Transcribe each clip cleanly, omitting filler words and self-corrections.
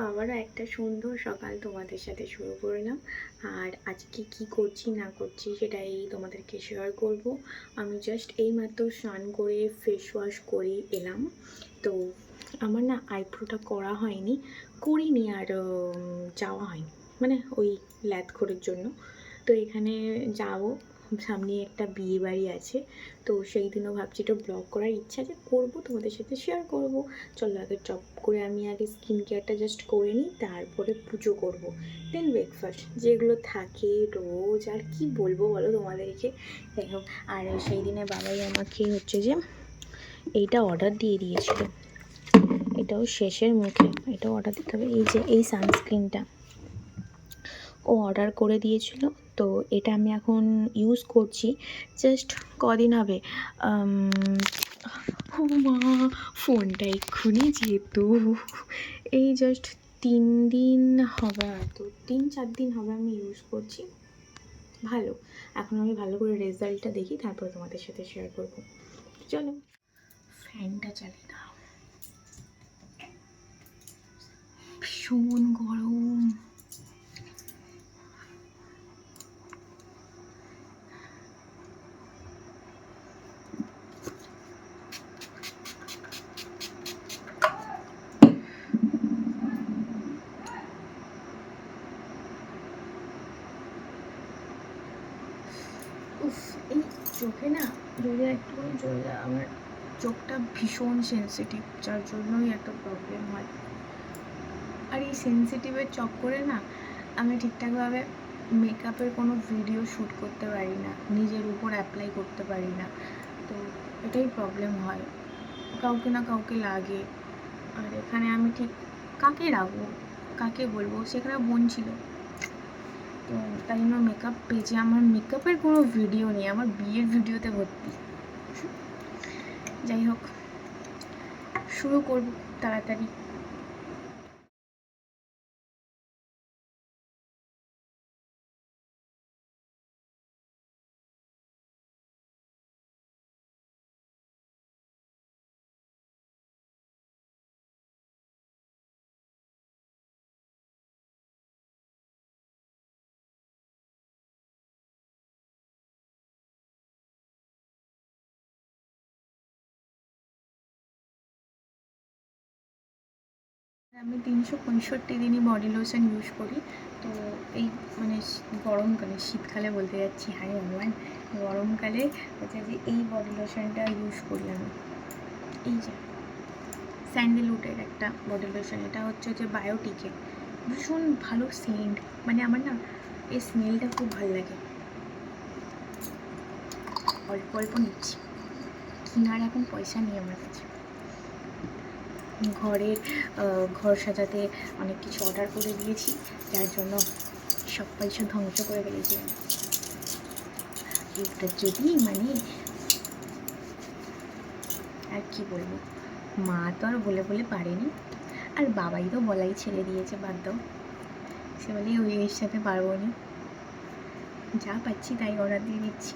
আবারও একটা সুন্দর সকাল তোমাদের সাথে শুরু করলাম। আর আজকে কি করছি না করছি সেটাই তোমাদেরকে শেয়ার করব। আমি জাস্ট এইমাত্র স্নান করে ফেস ওয়াশ করে এলাম। তো আমার না আইব্রোটা করা হয়নি, করিনি, আর যাওয়া হয়নি, মানে ওই ল্যাথখোরের জন্য। তো এখানে যাবো, সামনে একটা বিয়ে বাড়ি আছে, তো সেই দিনও ভাবছি একটু ব্লগ করার ইচ্ছা আছে, করবো, তোমাদের সাথে শেয়ার করব। চলো আগে চপ করে আমি আগে স্কিন কেয়ারটা জাস্ট করে নিই, তারপরে পুজো করব, দেন ব্রেকফাস্ট যেগুলো থাকে রোজ। আর কি বলবো বলো তোমাদেরকে, যাই হোক। আর সেই দিনে বাবাই আমাকে হচ্ছে যে এইটা অর্ডার দিয়ে দিয়েছিল, এটাও শেষের মুখে, এটাও অর্ডার দিতে হবে। এই যে এই সানস্ক্রিনটা ও অর্ডার করে দিয়েছিল, তো এটা আমি এখন ইউজ করছি। জাস্ট কদিন হবে, ও মা, ফোনটা এক্ষুনি যেহেতু এই জাস্ট 3 দিন হবে, হয়তো 3-4 দিন হবে আমি ইউজ করছি। ভালো, এখন আমি ভালো করে রেজাল্টটা দেখি, তারপর তোমাদের সাথে শেয়ার করবো। চলো ফ্যানটা চালিয়ে দাও, ভীষণ গরম। উফ, এই চোখে না যদি একটুখানি চলে যায়, আমার চোখটা ভীষণ সেন্সিটিভ, যার জন্যই একটা প্রবলেম হয়। আর এই সেন্সিটিভের চক্করে না আমি ঠিকঠাকভাবে মেকআপের কোনো ভিডিও শ্যুট করতে পারি না, নিজের উপর অ্যাপ্লাই করতে পারি না। তো এটাই প্রবলেম হয়, কাউকে না কাউকে লাগে। আর এখানে আমি ঠিক কাকে রাখবো, কাকে বলবো, সেখানে বোন ছিল, তো তাই জন্য মেকআপ পেজে আমার মেকআপের কোনো ভিডিও নেই, আমার বিয়ের ভিডিওতে ভর্তি। যাই হোক, শুরু করব তাড়াতাড়ি। আমি 365 দিনই বডি লোশন ইউজ করি। তো এই মানে গরমকালে, শীতকালে বলতে যাচ্ছি, হাই ভগবান, গরমকালে হচ্ছে যে এই বডি লোশনটা ইউজ করি আমি। এই যে স্যান্ডেলউডের একটা বডি লোশন, এটা হচ্ছে যে বায়োটিকের, ভীষণ ভালো সেন্ট, মানে আমার না এই স্মেলটা খুব ভালো লাগে। অল্প অল্প নিচ্ছি, কেনার এখন পয়সা নেই আমার কাছে। ঘর সাজাতে অনেক কিছু অর্ডার করে দিয়েছি, যার জন্য সব পয়সা ধ্বংস করে ফেলেছি আমি। এটা যদি মানে আর কি বলবো, মা তো আর বলে বলে পারেনি, আর বাবাই তো বলাই ছেড়ে দিয়েছে, বাদ দাও, সে বলে ওই এর সাথে পারবো না, যা পাচ্ছি তাই অর্ডার দিয়ে দিচ্ছি।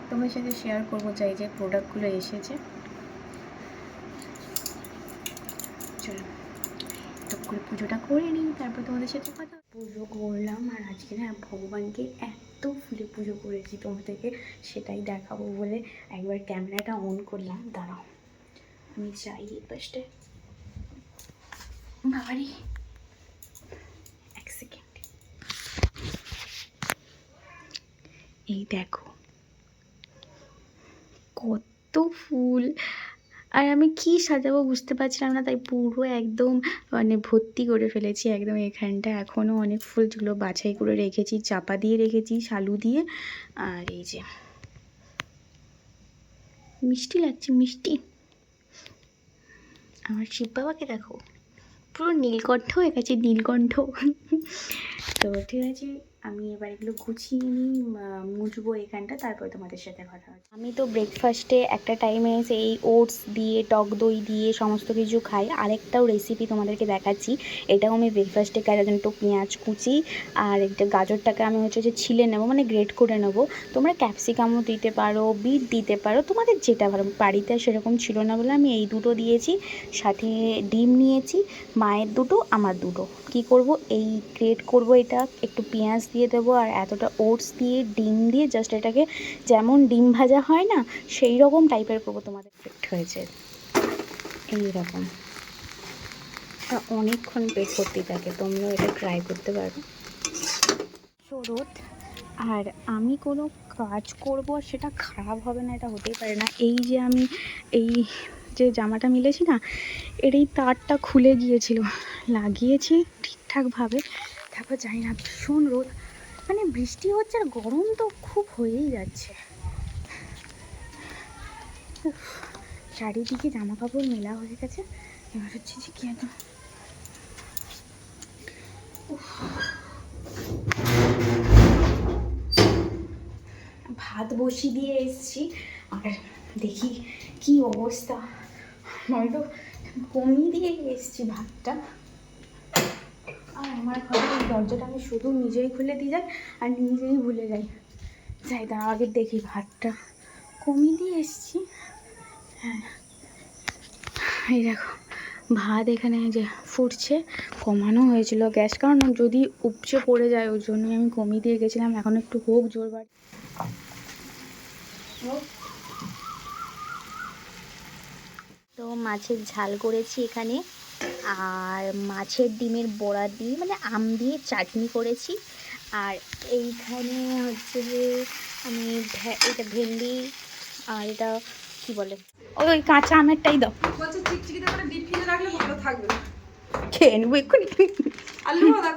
তোমার সাথে শেয়ার করবো চাই যে প্রোডাক্টগুলো এসেছে। চলো টপ করে পুজোটা করে নিই, তারপর তোমাদের সাথে কথা। পুজো করলাম, আর আজকে না ভগবানকে এত ফুলে পুজো করেছি, তোমাদেরকে সেটাই দেখাবো বলে একবার ক্যামেরাটা অন করলাম। দাঁড়াও আমি যাই ফার্স্টে, বাবারি এক সেকেন্ড। এই দেখো কত ফুল, আর আমি কি সাজাবো বুঝতে পারছিলাম না, তাই পুরো একদম মানে ভর্তি করে ফেলেছি একদম এখানটা। এখনও অনেক ফুল যেগুলো বাছাই করে রেখেছি, চাপা দিয়ে রেখেছি শালু দিয়ে। আর এই যে মিষ্টি লাগছে, মিষ্টি। আমার শিব বাবাকে দেখো, পুরো নীলকণ্ঠ হয়ে গেছে, নীলকণ্ঠ। তো ঠিক আছে, আমি এবার এগুলো গুছিয়ে নিই, মুছবো এখানটা, তারপর তোমাদের সাথে কথা হচ্ছে। আমি তো ব্রেকফাস্টে একটা টাইমে এই ওটস দিয়ে টক দই দিয়ে সমস্ত কিছু খাই। আরেকটাও রেসিপি তোমাদেরকে দেখাচ্ছি, এটাও আমি ব্রেকফাস্টে খাই। তার জন্য একটু পেঁয়াজ কুচি আর একটা গাজরটাকে আমি হচ্ছে যে ছিলে নেবো, মানে গ্রেট করে নেবো। তোমরা ক্যাপসিকামও দিতে পারো, বিট দিতে পারো, তোমাদের যেটা ভালো। বাড়িতে সেরকম ছিল না বলে আমি এই দুটো দিয়েছি, সাথে ডিম নিয়েছি, মায়ের দুটো আমার দুটো। কি করব, এই গ্রেট করব, এটা একটু পেঁয়াজ দিয়ে দেবো আর এতটা ওটস দিয়ে ডিম দিয়ে জাস্ট এটাকে যেমন ডিম ভাজা হয় না সেই রকম টাইপের করবো। তোমাদের পেট হয়েছে এইরকম, অনেকক্ষণ পেট করতে থাকে, তোমরাও এটা ট্রাই করতে পারো। শরৎ, আর আমি কোনো কাজ করব সেটা খারাপ হবে না, এটা হতেই পারে না। এই যে আমি এই যে জামাটা মিলেছি না, এর এই তারটা খুলে গিয়েছিল, লাগিয়েছি ঠিকঠাকভাবে, তারপর জানি না ভীষণ রোদ, মানে বৃষ্টি হচ্ছে আর গরম তো খুব হয়েই যাচ্ছে। চারিদিকে জামা কাপড় মেলা হয়ে গেছে, এবার হচ্ছে যে কি একদম ভাত বসিয়ে দিয়ে এসছি, আর দেখি কি অবস্থা, হয়তো কমিয়ে দিয়ে এসছি ভাতটা। আর আমার ঘরের দরজাটা আমি শুধু নিজেই খুলে দিয়ে যাই আর নিজেই ভুলে যাই। যাই দাঁড়া আগে দেখি, ভাতটা কমিয়ে দিয়ে এসছি। হ্যাঁ এই দেখো ভাত এখানে যে ফুটছে, কমানো হয়েছিল গ্যাস, কারণ যদি উপচে পড়ে যায় ওই জন্যই আমি কমিয়ে দিয়ে গেছিলাম। এখন একটু হোক জোর বাড়ি। তো মাছের ঝাল করেছি এখানে, আর মাছের ডিমের বড়া দিয়ে মানে আম দিয়ে চাটনি করেছি। আর এইখানে হচ্ছে যে আমি এটা ভেন্ডি, আর এটা কি বলে, ওই কাঁচা আমেরটাই দাও, খেয়ে নেবো এক্ষুনি।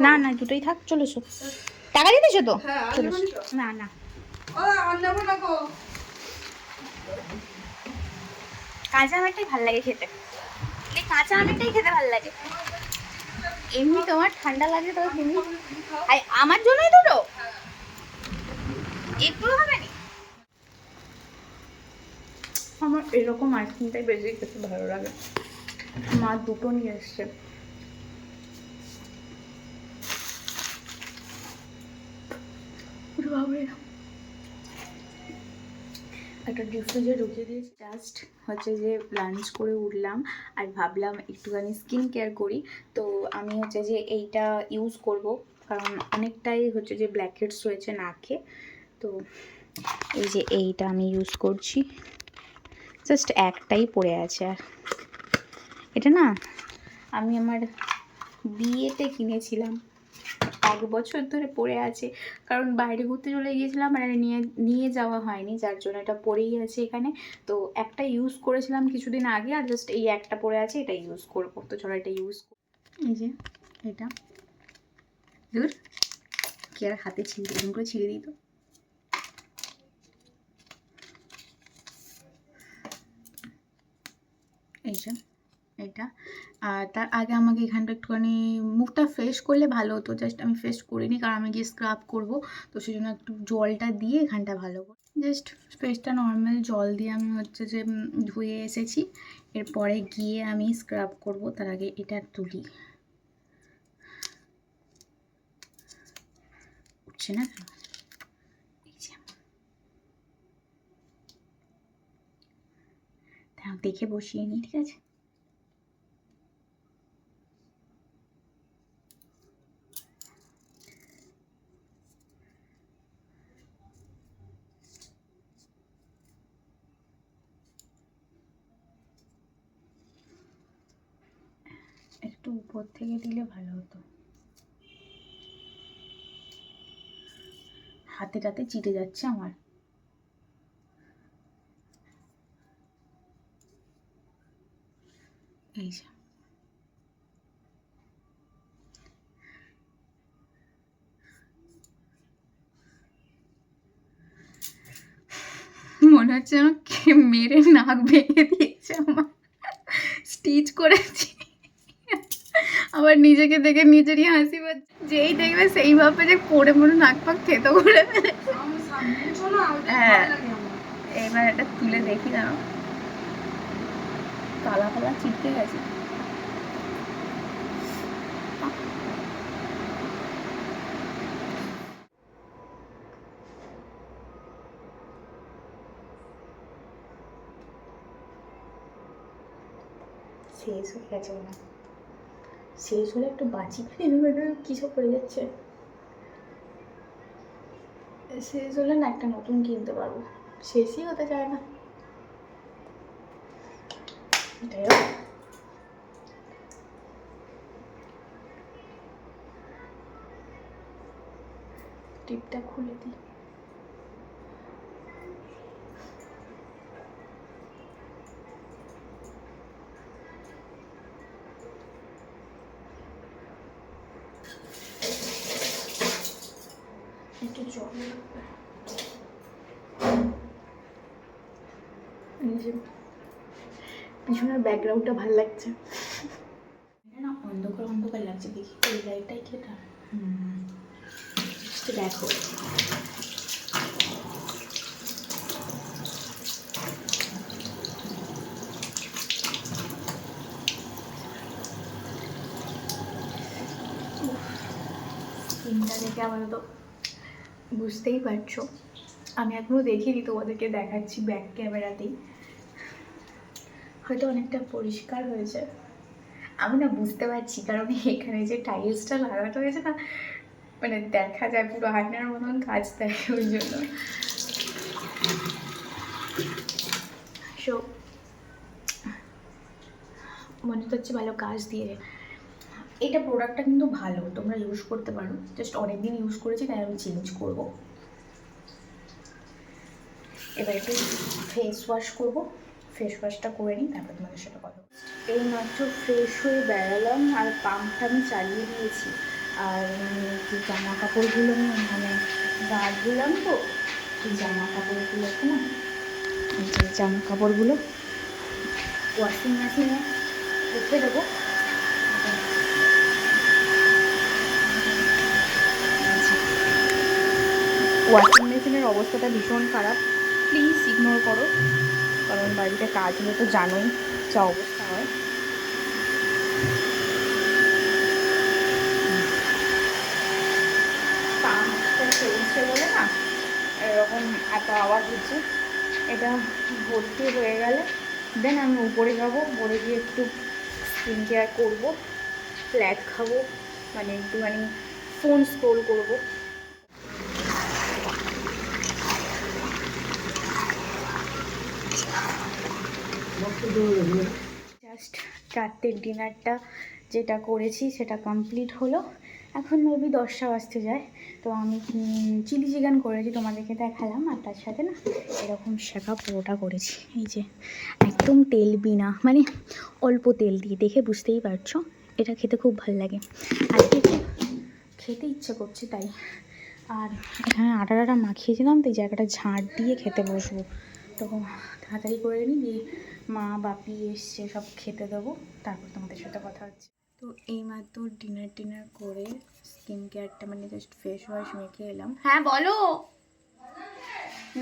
না না দুটোই থাক, চলে এসো। টাকা দিতেছো তো? চলে এসো। না না কাঁচা আমেরটাই ভাল লাগে খেতে, কাঁচা আমেরটাই খেতে ভাল লাগে। এমনি তোমার ঠান্ডা লাগে তো তুমি, আমার জন্যই দুটো, এগুলো হবে না। আমার এরকম আইসক্রিমটাই বেশি খেতে ভালো লাগে। মা দুটো নিয়ে এসছে। একটা ডিপ ফ্রিজে ঢুকিয়ে দিয়েছি। জাস্ট হচ্ছে যে লাঞ্চ করে উঠলাম আর ভাবলাম একটুখানি স্কিন কেয়ার করি। তো আমি হচ্ছে যে এইটা ইউজ করব, কারণ অনেকটাই হচ্ছে যে ব্ল্যাকহেডস রয়েছে নাকে। তো এই যে এইটা আমি ইউজ করছি, জাস্ট একটাই পড়ে আছে। আর এটা না আমি আমার বিয়েতে কিনেছিলাম, 1 বছর ধরে পড়ে আছে, কারণ বাইরে ঘুরতে চলে গিয়েছিলাম আর নিয়ে যাওয়া হয়নি, যার জন্য এটা পড়েই আছে এখানে। তো একটা ইউজ করেছিলাম কিছুদিন আগে, আর জাস্ট এই একটা পড়ে আছে, এটা ইউজ করব। তো চলো এটা ইউজ করব। এই যে এটা দূর কি আর হাতে ছিঁড়ে এরকম করে ছিঁড়ে দিই তো। এই যে এটা, আর তার আগে আমাকে এখানটা একটুখানি মুখটা ফ্রেশ করলে ভালো হতো, জাস্ট আমি ফ্রেশ করিনি কারণ আমি গিয়ে স্ক্রাব করব। তো সেই জন্য একটু জলটা দিয়ে এখানটা ভালো করে জাস্ট ফেসটা নর্মাল জল দিয়ে আমি হচ্ছে যে ধুয়ে এসেছি। এরপরে গিয়ে আমি স্ক্রাব করব, তার আগে এটা তুলি। উঠছে না দেখে বসিয়ে নিই, ঠিক আছে। একটু উপর থেকে দিলে ভালো হতো, হাতে চিটে যাচ্ছে আমার। এই যে মনে হচ্ছে যেন মেরে নাক ভেঙে দিয়েছে আমার, স্টিচ করেছি আবার আমার নিজেকে দেখে নিজেরই হাসি পাচ্ছে। যেই দেখবে সেই ভাবে যে পড়ে মনে নাক পাক থেতো করে ফেলে। হ্যাঁ, এবার এটা তুলে দেখি না, কালা কালা চিটকে গেছে। শেষ হয়ে গেছে না, শেষ হলে একটু বাঁচি কিছু পড়ে যাচ্ছে। শেষ হলে না একটা নতুন কিনতে পারবো, শেষই হতে চায় না। এটাই টিপটা খুলে দিই। একটু জল লাগবে। পিছনের ব্যাকগ্রাউন্ডটা ভালো লাগছে না, অন্ধকার অন্ধকার লাগছে। দেখি এই লাইটটাই কি এটা? দেখো স্কিনটা দেখে আপাতত বুঝতেই পারছো, আমি এখনও দেখিনি, তোমাদেরকে দেখাচ্ছি ব্যাক ক্যামেরাতেই। হয়তো অনেকটা পরিষ্কার হয়েছে, আমি না বুঝতে পারছি, কারণ এখানে যে টাইলসটা লাগানো হয়েছে না, মানে দেখা যায় পুরো আয়নার মতন কাজ দেয়, ওই জন্য। সো মনে হচ্ছে ভালো কাজ দিয়ে। এটা প্রোডাক্টটা কিন্তু ভালো, তোমরা ইউজ করতে পারো। জাস্ট অনেকদিন ইউজ করেছি, তাই আমি চেঞ্জ করবো। এবার একটু ফেস ওয়াশ করবো, ফেস ওয়াশটা করে নিই, তারপর তোমাদের সাথে কথা। এই মাত্র ফ্রেশ হয়ে বেড়ালাম, আর পাম্পটা আমি চালিয়ে দিয়েছি। আর যে জামা কাপড়গুলো আমি মানে গা ধুলাম, তো এই জামা কাপড়গুলোকে না, এই যে জামা কাপড়গুলো ওয়াশিং মেশিনে রেখে দেবো। ওয়াশিং মেশিনের অবস্থাটা ভীষণ খারাপ, প্লিজ ইগনোর করো, কারণ বাড়িতে কাজ হলে তো জানোই যা অবস্থা হয়। পাম্পটা চলছে বলে না এরকম এত আওয়াজ হচ্ছে। এটা ভর্তি হয়ে গেলে দেন আমি উপরে যাবো, উপরে গিয়ে একটু স্কিন কেয়ার করবো, ফ্ল্যাট খাবো, মানে একটুখানি ফোন স্ক্রোল করবো। জাস্ট রাত্রের ডিনারটা যেটা করেছি সেটা কমপ্লিট হলো, এখন মেবি 10টা বাজতে যায়। তো আমি চিলি চিকেন করেছি, তোমাদেরকে দেখালাম, আর তার সাথে না এরকম শেখা পরোটা করেছি। এই যে একদম তেল বিনা, মানে অল্প তেল দিয়ে, দেখে বুঝতেই পারছো। এটা খেতে খুব ভালো লাগে, আজকে একটু খেতে ইচ্ছে করছে তাই। আর এখানে আটাটা মাখিয়েছিলাম, তো এই জায়গাটা ঝাঁট দিয়ে খেতে বসবো, তো তাড়াতাড়ি করে নিই, দিয়ে মা বাপি এসছে, সব খেতে দেবো, তারপর তোমাদের সাথে কথা হচ্ছে। তো এইমাত্র ডিনার করে স্কিন কেয়ারটা মানে জাস্ট ফেস ওয়াশ মেখে এলাম। হ্যাঁ বলো।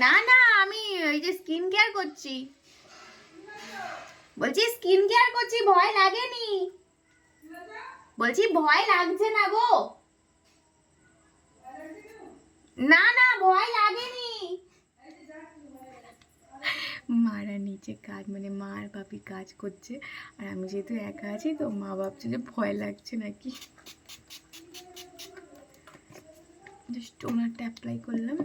না না, আমি এই যে স্কিন কেয়ার করছি, বলছি স্কিন কেয়ার করছি, ভয় লাগেনি, বলছি ভয় লাগছে না গো, না না ভয় লাগেনি। মারা নিচে কাজ, মানে মা আর বাপি কাজ করছে, আর আমি যেহেতু একা আছি, তো মা ভাবছে যে ভয় লাগছে নাকি। জাস্ট টোনারটা অ্যাপ্লাই করলাম,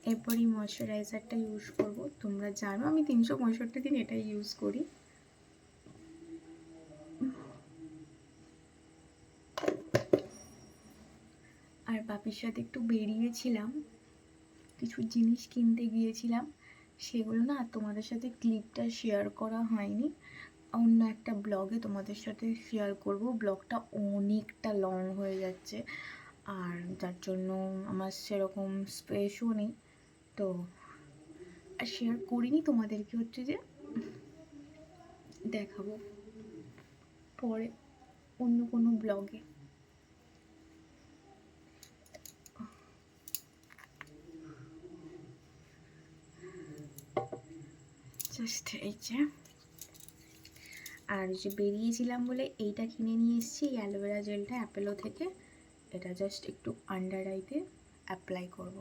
এরপরই ময়শ্চারাইজারটা ইউজ করব। তোমরা জানো আমি 365 দিন এটাই ইউজ করি। আর বাপির সাথে একটু বেরিয়েছিলাম, কিছু জিনিস কিনতে গিয়েছিলাম, সেগুলো না তোমাদের সাথে ক্লিপটা শেয়ার করা হয়নি, অন্য একটা ব্লগে তোমাদের সাথে শেয়ার করব। ব্লগটা অনেকটা লং হয়ে যাচ্ছে, আর যার জন্য আমার সেরকম স্পেসও নেই, তো আর শেয়ার করিনি তোমাদেরকে। হচ্ছে যে দেখাবো পরে অন্য কোনো ব্লগে। জাস্ট এই যে, আর যে বেরিয়েছিলাম বলে এইটা কিনে নিয়ে এসেছি, অ্যালোভেরা জেলটা অ্যাপেলো থেকে। এটা জাস্ট একটু আন্ডার আইতে অ্যাপ্লাই করব।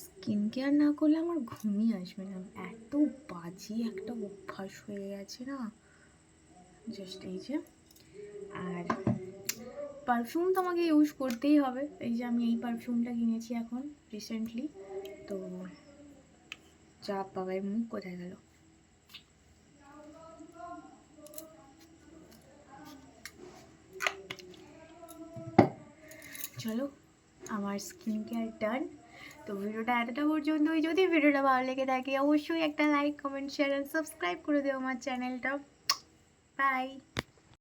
স্কিন কেয়ার না করলে আমার ঘুমই আসবে না, এত বাজে একটা অভ্যাস হয়ে গেছে না। জাস্ট এই যে, আর পারফিউম তো আমাকে ইউজ করতেই হবে। এই যে আমি এই পারফিউমটা কিনেছি এখন রিসেন্টলি। তো যা বাবার মুখ কোথায় গেল? চলো, আমার স্কিন কেয়ার ডান। তো ভিডিওটা এতটা পর্যন্তই। যদি ভিডিওটা ভালো লেগে থাকে অবশ্যই একটা লাইক, কমেন্ট, শেয়ার আর সাবস্ক্রাইব করে দিও আমার চ্যানেলটা। বাই।